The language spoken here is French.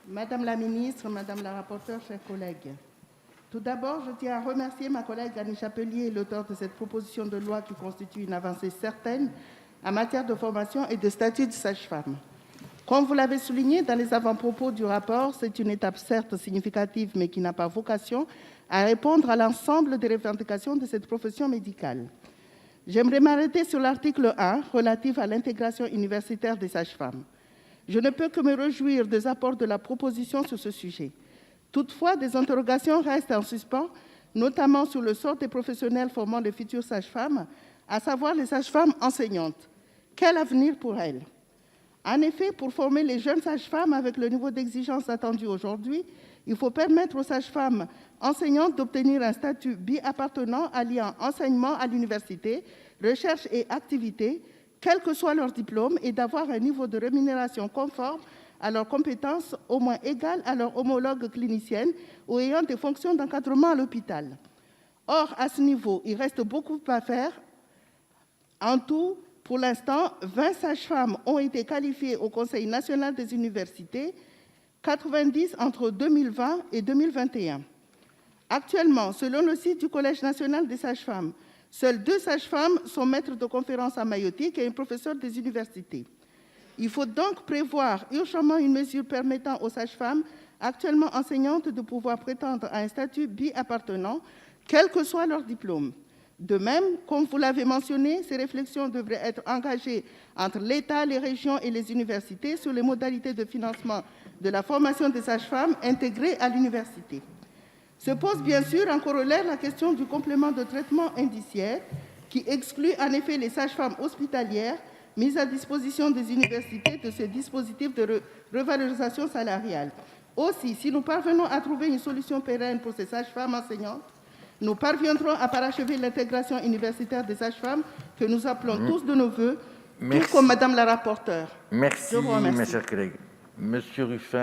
Madame la ministre, Madame la rapporteure, chers collègues. Tout d'abord, je tiens à remercier ma collègue Annie Chapelier, l'auteure de cette proposition de loi qui constitue une avancée certaine en matière de formation et de statut de sage-femme. Comme vous l'avez souligné dans les avant-propos du rapport, c'est une étape certes significative, mais qui n'a pas vocation à répondre à l'ensemble des revendications de cette profession médicale. J'aimerais m'arrêter sur l'article 1 relatif à l'intégration universitaire des sages-femmes. Je ne peux que me réjouir des apports de la proposition sur ce sujet. Toutefois, des interrogations restent en suspens, notamment sur le sort des professionnels formant les futures sages-femmes, à savoir les sages-femmes enseignantes. Quel avenir pour elles? En effet, pour former les jeunes sages-femmes avec le niveau d'exigence attendu aujourd'hui, il faut permettre aux sages-femmes enseignantes d'obtenir un statut bi-appartenant alliant enseignement à l'université, recherche et activité, quel que soit leur diplôme, et d'avoir un niveau de rémunération conforme à leurs compétences, au moins égal à leurs homologues cliniciennes ou ayant des fonctions d'encadrement à l'hôpital. Or, à ce niveau, il reste beaucoup à faire. En tout, pour l'instant, 20 sages-femmes ont été qualifiées au Conseil national des universités, 90 entre 2020 et 2021. Actuellement, selon le site du Collège national des sages-femmes, seules 2 sages-femmes sont maîtres de conférences en maïeutique et un professeur des universités. Il faut donc prévoir urgemment une mesure permettant aux sages-femmes actuellement enseignantes de pouvoir prétendre à un statut bi-appartenant, quel que soit leur diplôme. De même, comme vous l'avez mentionné, ces réflexions devraient être engagées entre l'État, les régions et les universités sur les modalités de financement de la formation des sages-femmes intégrées à l'université. Se pose bien sûr en corollaire la question du complément de traitement indiciaire, qui exclut en effet les sages-femmes hospitalières mises à disposition des universités de ce dispositif de revalorisation salariale. Aussi, si nous parvenons à trouver une solution pérenne pour ces sages-femmes enseignantes, nous parviendrons à parachever l'intégration universitaire des sages-femmes que nous appelons tous de nos voeux, tout comme Madame la rapporteure. Merci, mes chers collègues. Monsieur Ruffin.